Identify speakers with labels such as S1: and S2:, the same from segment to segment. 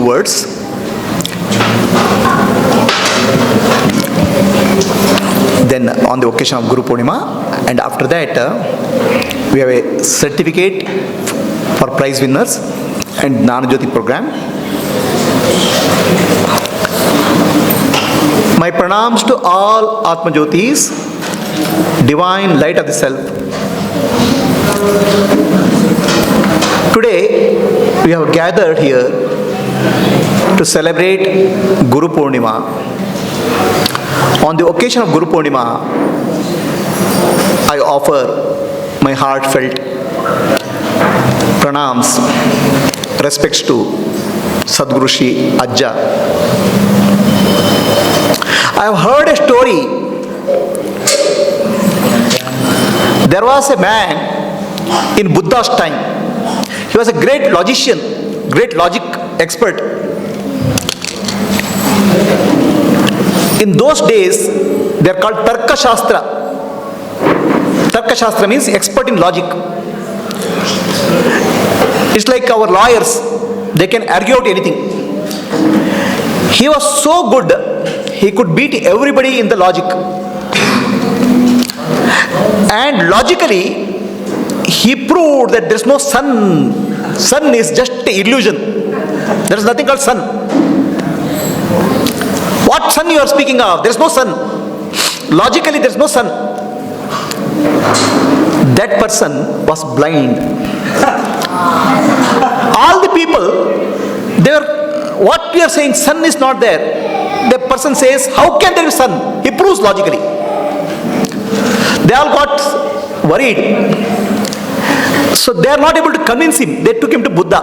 S1: words. Then on the occasion of Guru Purnima, and after that we have a certificate for prize winners and Jnana program. My pranams to all Atma Jyotis, divine light of the self. Today we have gathered here to celebrate Guru Purnima. On the occasion of Guru Purnima, I offer my heartfelt pranams, respects to Sadguru Shri Ajja. I have heard a story. There was a man in Buddha's time. He was a great logician, great logic expert. In those days, they are called Tarka Shastra. Tarka Shastra means expert in logic. It's like our lawyers, they can argue out anything. He was so good, he could beat everybody in the logic. And logically, he proved that there is no sun. Sun is just an illusion. There is nothing called sun. What sun you are speaking of? There is no sun. Logically, there is no sun. That person was blind. All the people, they were, what we are saying, sun is not there. The person says, how can there be sun? He proves logically. They all got worried. So they are not able to convince him. They took him to Buddha.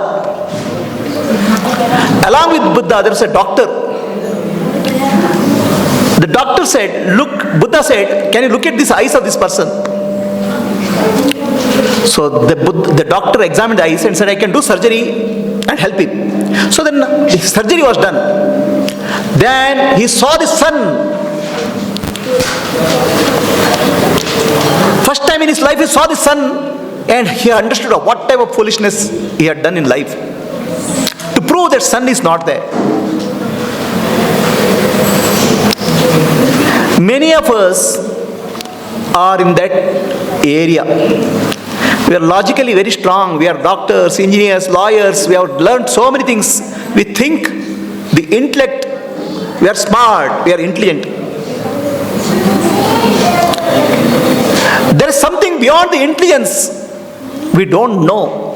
S1: Along with Buddha, there was a doctor. The doctor said, look, Buddha said, can you look at these eyes of this person? So the doctor examined the eyes and said, I can do surgery and help him. So then the surgery was done. Then he saw the sun. First time in his life he saw the sun and he understood what type of foolishness he had done in life. To prove that sun is not there. Many of us are in that area. We are logically very strong. We are doctors, engineers, lawyers. We have learned so many things. We think the intellect, we are smart, we are intelligent. There is something beyond the intelligence we don't know.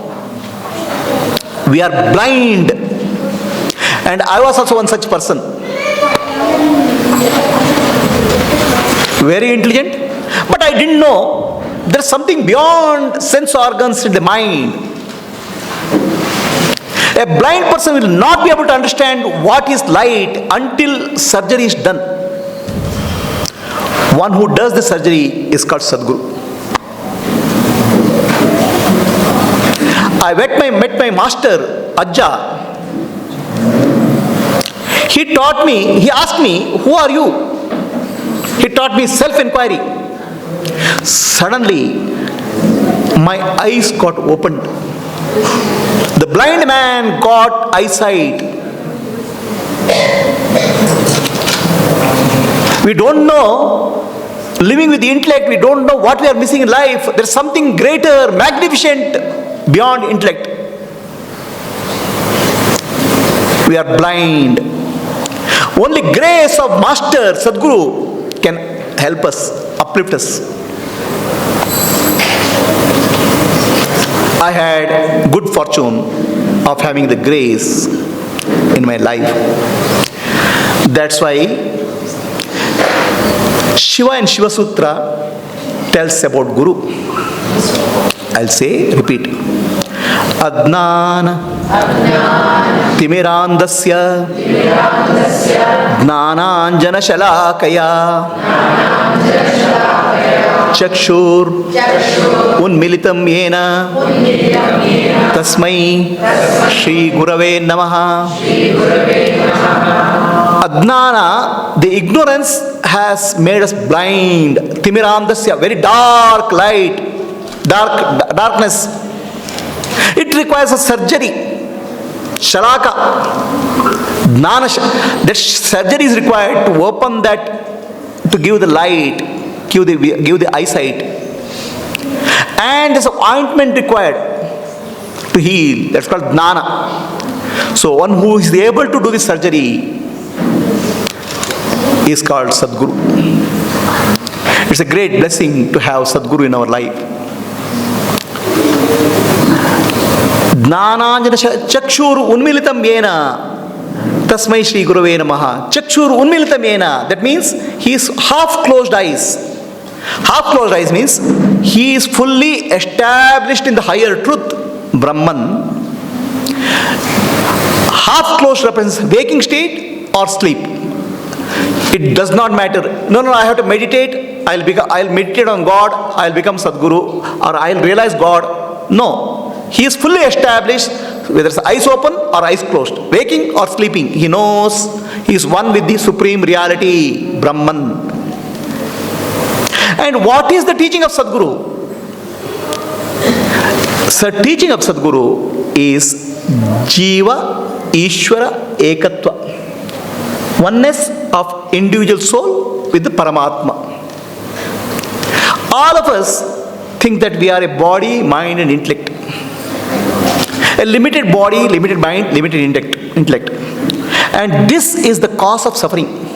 S1: We are blind. And I was also one such person. Very intelligent, but I didn't know there is something beyond sense organs in the mind. A blind person will not be able to understand what is light until surgery is done. One who does the surgery is called Sadguru. I met my master, Ajja. He taught me, he asked me, who are you? He taught me self-enquiry. Suddenly, my eyes got opened. The blind man got eyesight. We don't know, living with the intellect, we don't know what we are missing in life. There is something greater, magnificent beyond intellect. We are blind. Only grace of Master Sadguru can help us, uplift us. I had good fortune of having the grace in my life. That's why Shiva and Shiva Sutra tells about Guru. I'll say, repeat. Adnana Timirandasya Gnananjana Shalakaya Chakshur Unmilitam Yena Tasmai Shri Gurave Namaha. Adnana, the ignorance has made us blind. Timirandasya, very dark light, darkness. It requires a surgery. Shalaka. That surgery is required to open that, to give the light, give the eyesight. And there's an ointment required to heal. That's called Jnana. So one who is able to do this surgery is called Sadguru. It's a great blessing to have Sadguru in our life. Jnananjana chakshur unmilitam yena tasmai Shri Gurave Namaha. Chakshur unmilitam yena. That means he is half closed eyes. Half closed eyes means he is fully established in the higher truth, Brahman. Half closed represents waking state or sleep. It does not matter. No, I have to meditate. I'll meditate on God. I'll become Sadguru, or I'll realize God. No, he is fully established, whether it's eyes open or eyes closed, waking or sleeping. He knows he is one with the supreme reality, Brahman. And what is the teaching of Sadguru? The teaching of Sadguru is Jiva Ishvara Ekatva. Oneness of individual soul with the Paramatma. All of us think that we are a body, mind and intellect. A limited body, limited mind, limited intellect. And this is the cause of suffering.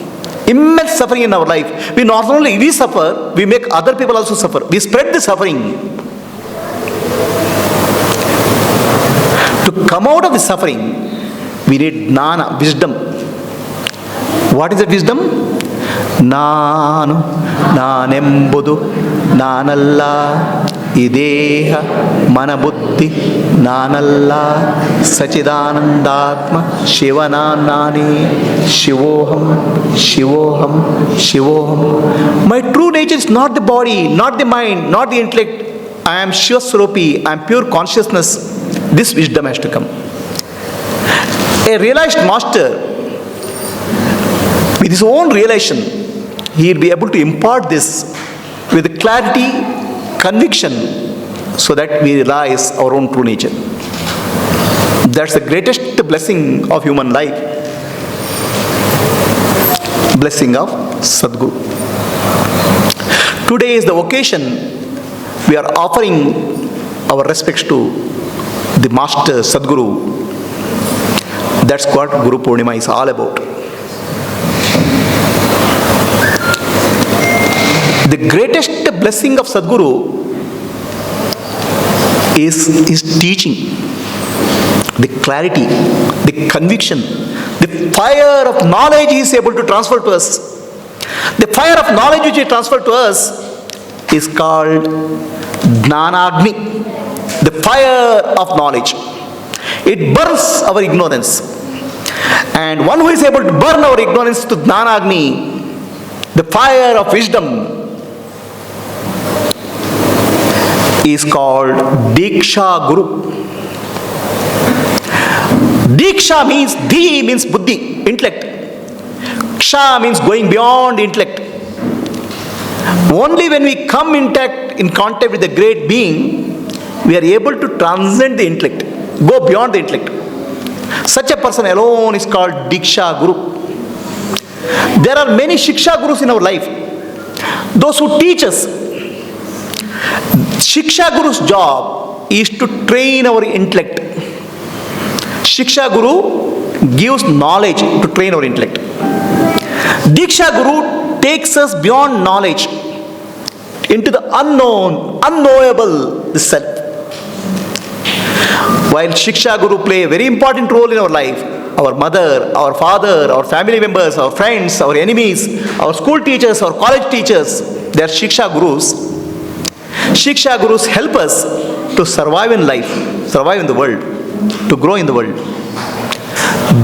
S1: Immense suffering in our life. We suffer, we make other people also suffer. We spread the suffering. To come out of the suffering, we need jnana, wisdom. What is that wisdom? Nanu, nanembudu, nanalla, ideha, manabuddhi, nanalla, sachidanandatma, shivananani, shivoham. My true nature is not the body, not the mind, not the intellect. I am Shiva Swarupi, I am pure consciousness. This wisdom has to come. A realized master, with his own realization, he will be able to impart this with clarity, conviction, so that we realize our own true nature. That's the greatest blessing of human life. Blessing of Sadguru. Today is the occasion we are offering our respects to the Master Sadguru. That's what GuruPurnima is all about. The greatest blessing of Sadguru is his teaching, the clarity, the conviction, the fire of knowledge he is able to transfer to us. The fire of knowledge which he transferred to us is called Jnanagni, the fire of knowledge. It burns our ignorance. And one who is able to burn our ignorance to Jnanagni, the fire of wisdom, is called Diksha Guru. Diksha means, Di means Buddhi, intellect. Ksha means going beyond intellect. Only when we come in contact with the great being, we are able to transcend the intellect, go beyond the intellect. Such a person alone is called Diksha Guru. There are many Shiksha Gurus in our life. Those who teach us. Shiksha Guru's job is to train our intellect. Shiksha Guru gives knowledge to train our intellect. Diksha Guru takes us beyond knowledge into the unknown, unknowable, the self. While Shiksha Guru play a very important role in our life, our mother, our father, our family members, our friends, our enemies, our school teachers, our college teachers, they are Shiksha Gurus. Shiksha Gurus help us to survive in life, survive in the world, to grow in the world.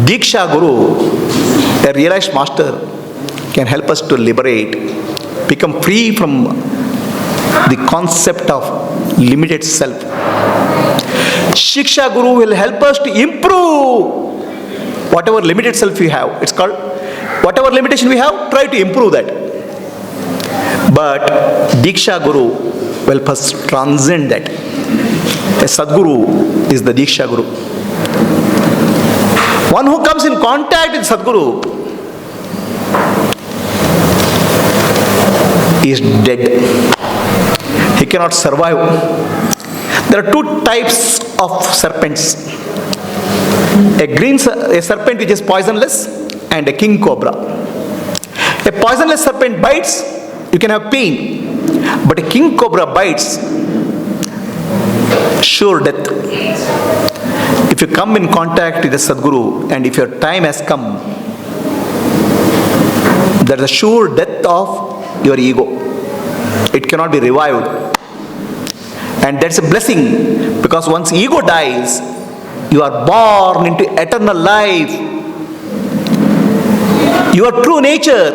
S1: Diksha Guru, a realized master, can help us to liberate, become free from the concept of limited self. Shiksha Guru will help us to improve whatever limited self we have. It's called, whatever limitation we have, try to improve that. But Diksha Guru will first transcend that. A Sadguru is the Diksha Guru. One who comes in contact with Sadguru is dead. He cannot survive. There are two types of serpents. A serpent which is poisonless and a king cobra. A poisonless serpent bites, you can have pain. But a king cobra bites, sure death. If you come in contact with the Sadguru and if your time has come, there is a sure death of your ego. It cannot be revived. And that's a blessing, because once ego dies, you are born into eternal life. Your true nature,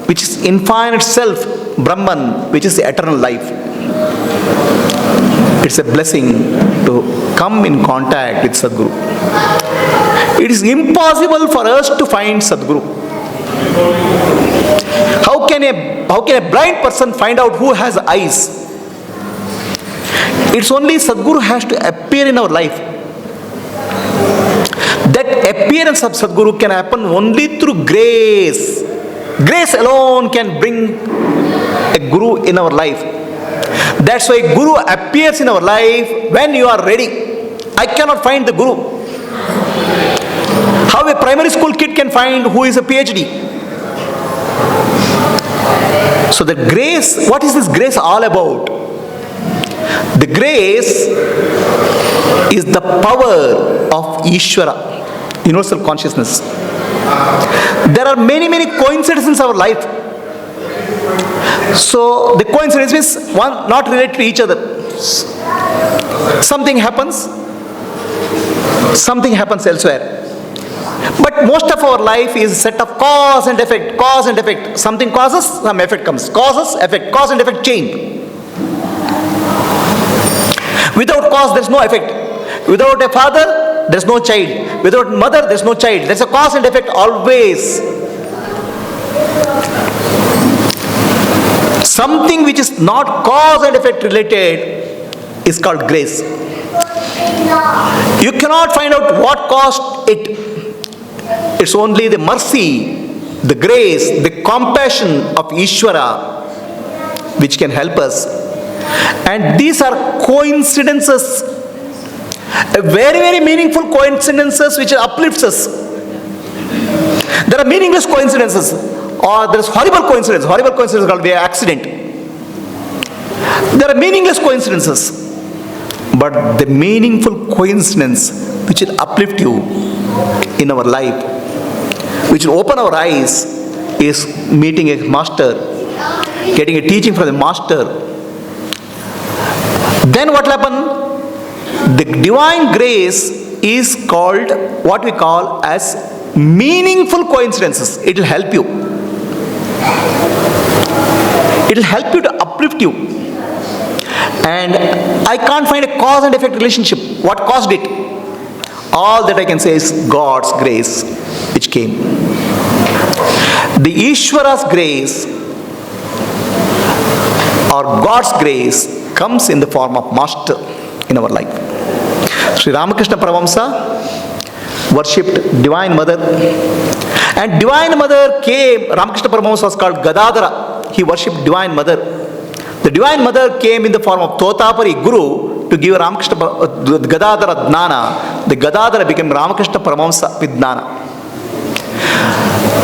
S1: which is infinite self, Brahman, which is the eternal life. It's a blessing to come in contact with Sadguru. It is impossible for us to find Sadguru. How can a blind person find out who has eyes? It's only Sadguru has to appear in our life. That appearance of Sadguru can happen only through grace. Grace alone can bring a Guru in our life. That's why Guru appears in our life when you are ready. I cannot find the Guru. How a primary school kid can find who is a PhD? So the grace, what is this grace all about? The grace is the power of Ishvara, universal consciousness. There are many coincidences in our life. So the coincidence is one not related to each other. Something happens elsewhere. But most of our life is a set of cause and effect, cause and effect. Something causes, some effect comes. Causes, effect, cause and effect change. Without cause, there is no effect. Without a father, there is no child. Without mother, there is no child. There is a cause and effect always. Something which is not cause and effect related is called grace. You cannot find out what caused it. It's only the mercy, the grace, the compassion of Ishvara which can help us. And these are coincidences, very meaningful coincidences which uplifts us. There are meaningless coincidences, or there is horrible coincidence. Horrible coincidence is called by accident. There are meaningless coincidences, but the meaningful coincidence which will uplift you in our life, which will open our eyes, is meeting a master, getting a teaching from the master. Then what will happen? The divine grace is called what we call as meaningful coincidences. It will help you. It will help you to uplift you. And I can't find a cause and effect relationship. What caused it? All that I can say is God's grace which came. The Ishvara's grace or God's grace comes in the form of master in our life. Sri Ramakrishna Paramahamsa worshipped Divine Mother, and Divine Mother came. Ramakrishna Paramahamsa was called Gadadhara. He worshipped Divine Mother. The Divine Mother came in the form of Totapari Guru to give Ramakrishna Gadadhara Dnana. The Gadadhara became Ramakrishna Paramahamsa with Dnana.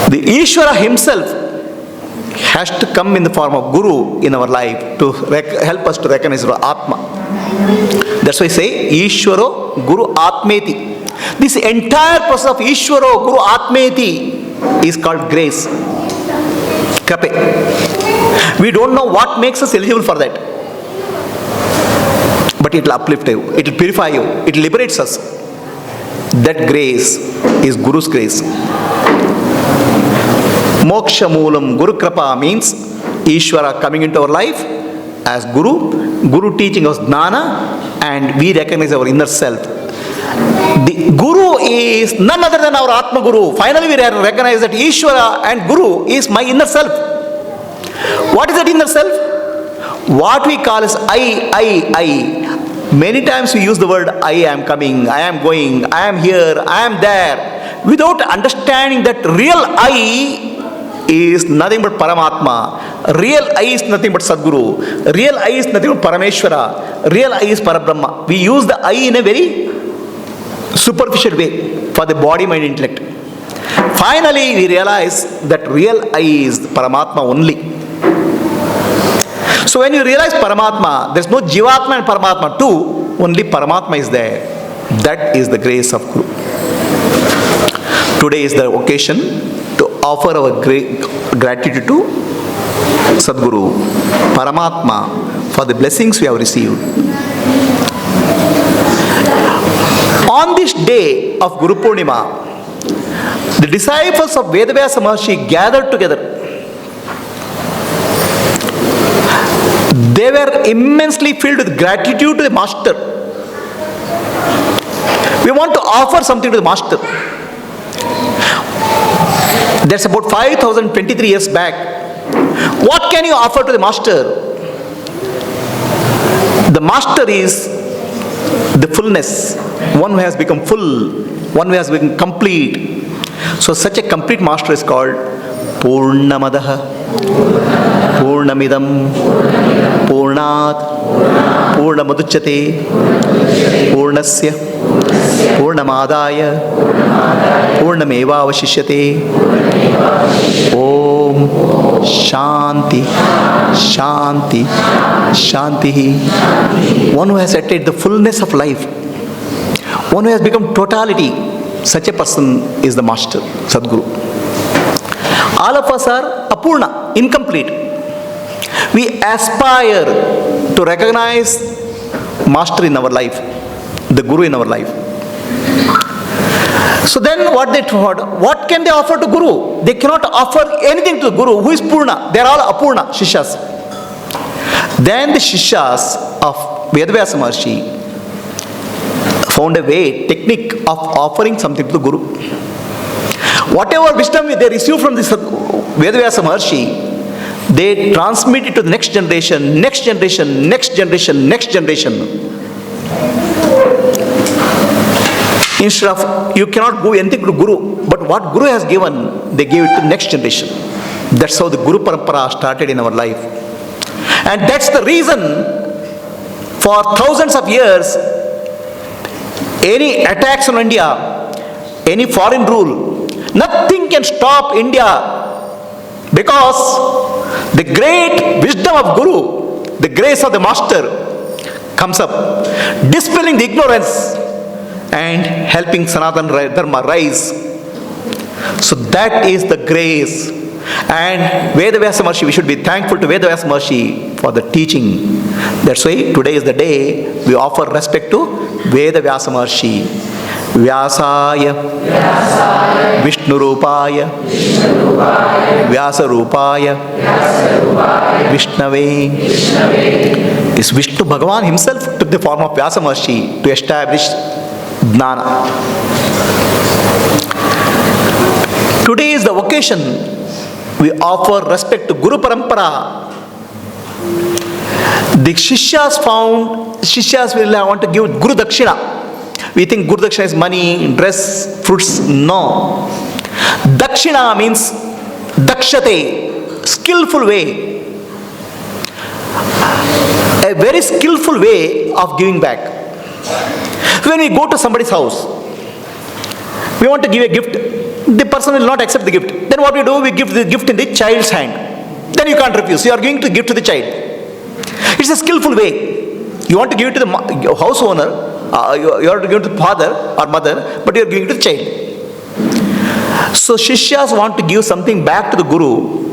S1: The Ishvara himself has to come in the form of Guru in our life to help us to recognize our Atma. That's why I say Ishvaro Guru Atmeti. This entire process of Ishvaro Guru Atmeti is called grace. Krape. We don't know what makes us eligible for that. But it will uplift you, it will purify you, it liberates us. That grace is Guru's grace. Moksha Moolam Guru Krapa means Ishvara coming into our life as Guru, Guru teaching us Jnana, and we recognize our inner self. The Guru is none other than our Atma Guru. Finally we recognize that Ishvara and Guru is my inner self. What is that inner self? What we call as I. Many times we use the word I am coming, I am going, I am here, I am there. without understanding that real I is nothing but Paramatma, real I is nothing but Sadguru, real I is nothing but Parameshwara, real I is Parabrahma. We use the I in a very superficial way for the body, mind, intellect. Finally, we realize that real I is Paramatma only. So when you realize Paramatma, there is no Jivatma and Paramatma too, only Paramatma is there. That is the grace of Guru. Today is the occasion to offer our great gratitude to Sadguru, Paramatma, for the blessings we have received. On this day of GuruPurnima, the disciples of Vedavyasa Maharshi gathered together. They were immensely filled with gratitude to the Master. We want to offer something to the Master. That's about 5023 years back. What can you offer to the Master? The Master is the fullness, one who has become full, one who has become complete. So such a complete Master is called Purnamadaha, Purnamidam, Purnat, Purnamudachyate, Purnasya, Purnamadaya, Purnameva Avashishyate. Om Shanti, Shanti, Shanti. One who has attained the fullness of life, one who has become totality, such a person is the Master, Sadguru. All of us are apurna, incomplete. We aspire to recognize Master in our life, the Guru in our life. So then what can they offer to Guru? They cannot offer anything to the Guru. Who is Purna? They are all Apurna, Shishyas. Then the Shishyas of Vedavyasa Maharshi found a way, technique of offering something to the Guru. Whatever wisdom they receive from this Vedavyasa Maharshi, they transmit it to the next generation, next generation, next generation, next generation. Instead of, you cannot give anything to Guru, but what Guru has given, they give it to the next generation. That's how the Guru Parampara started in our life. And that's the reason for thousands of years, any attacks on India, any foreign rule, nothing can stop India, because the great wisdom of Guru, the grace of the Master comes up, dispelling the ignorance and helping Sanatana Dharma rise. So that is the grace. And Vedavyasa Maharshi, we should be thankful to Vedavyasa Maharshi for the teaching. That's why today is the day we offer respect to Vedavyasa Maharshi. Vyasaya, Vishnurupaya, Vyasarupaya, Vishnave. This Vishnu Bhagavan himself took the form of Vyasa Maharshi to establish Jnana. Today is the occasion we offer respect to Guru Parampara. The Shishyas will want to give Guru Dakshina. We think Guru Dakshina is money, dress, fruits. No. Dakshina means dakshate, skillful way. A very skillful way of giving back. When we go to somebody's house, we want to give a gift, the person will not accept the gift. Then what we do? We give the gift in the child's hand. Then you can't refuse. You are giving the gift to the child. It's a skillful way. You want to give it to the house owner, you are to give it to the father or mother, but you are giving it to the child. So Shishyas want to give something back to the Guru.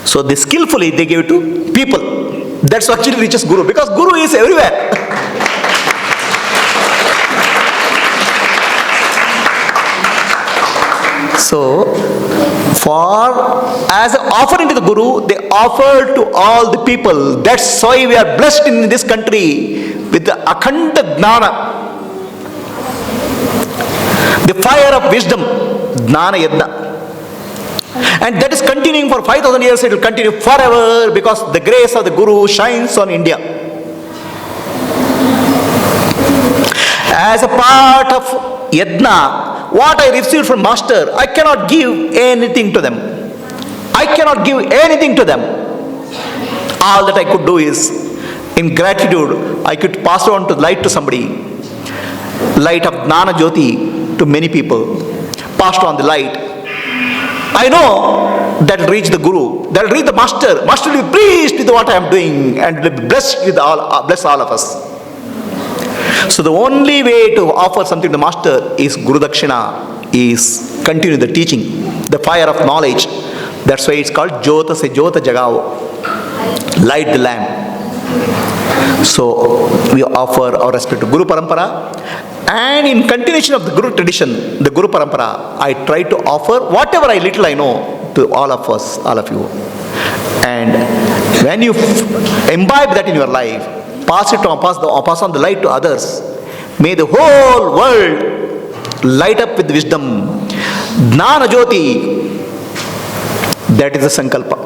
S1: So they skillfully they give it to people. That's what actually reaches Guru, because Guru is everywhere. So, as an offering to the Guru, they offer to all the people. That's why we are blessed in this country with the Akhanda Jnana, the fire of wisdom, Jnana Yajna. And that is continuing for 5,000 years. It will continue forever, because the grace of the Guru shines on India. As a part of Yajna, what I received from Master, I cannot give anything to them. I cannot give anything to them. All that I could do is, in gratitude, I could pass on to light to somebody. Light of Jnana Jyoti to many people. Passed on the light. I know that will reach the Guru, that will reach the Master. Master will be pleased with what I am doing and will be blessed with bless all of us. So the only way to offer something to the Master is Guru Dakshina, is continue the teaching, the fire of knowledge. That's why it's called Jyota se Jyota Jagao, light the lamp. So we offer our respect to Guru Parampara, and in continuation of the Guru tradition, the Guru Parampara, I try to offer whatever little I know to all of us, all of you. And when you imbibe that in your life, pass on the light to others, may the whole world light up with wisdom. Jnana Jyoti, that is the sankalpa.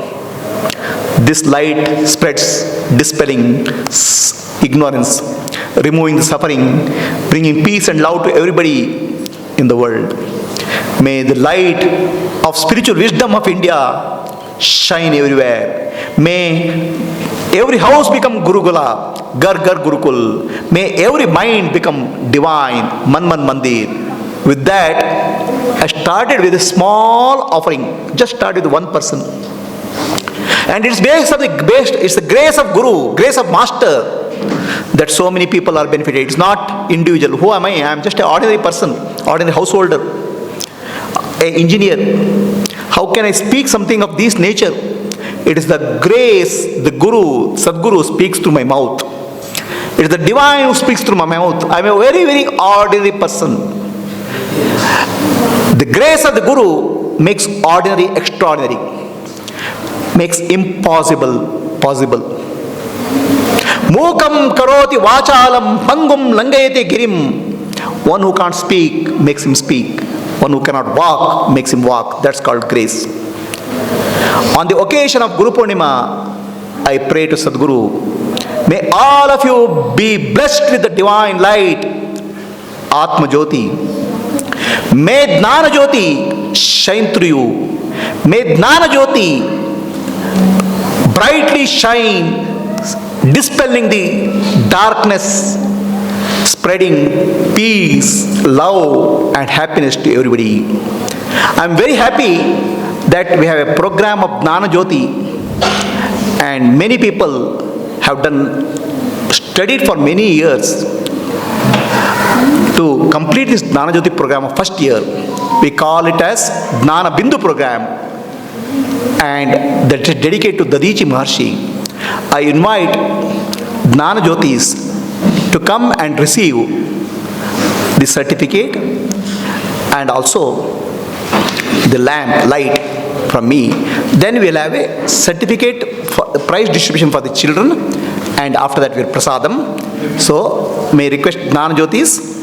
S1: This light spreads, dispelling ignorance, removing the suffering, bringing peace and love to everybody in the world. May the light of spiritual wisdom of India shine everywhere. May every house become Gurukula, Gar Gar Gurukul. May every mind become divine, Man Man Mandir. With that, I started with a small offering. Just started with one person. And it's the grace of Guru, grace of Master, that so many people are benefited. It's not individual. Who am I? I am just an ordinary person, ordinary householder, an engineer. How can I speak something of this nature? It is the grace, the Guru, Sadguru speaks through my mouth. It is the divine who speaks through my mouth. I am a very, very ordinary person. The grace of the Guru makes ordinary extraordinary, makes impossible possible. Mukam karoti vachalam pangum langayate girim. One who can't speak makes him speak. One who cannot walk makes him walk. That's called grace. On the occasion of GuruPurnima, I pray to Sadguru, may all of you be blessed with the divine light, Atma Jyoti. May Jnana Jyoti shine through you. May Jnana Jyoti brightly shine, dispelling the darkness, spreading peace, love and happiness to everybody. I am very happy that we have a program of Jnana Jyoti, and many people have studied for many years to complete this Jnana Jyoti program of first year. We call it as Jnana Bindu program, and that is dedicated to Dadichi Maharshi. I invite Jnana Jyotis to come and receive the certificate and also the lamp light from me. Then we will have a certificate for prize distribution for the children, and after that we will prasadam. So may I request Jnana Jyotis.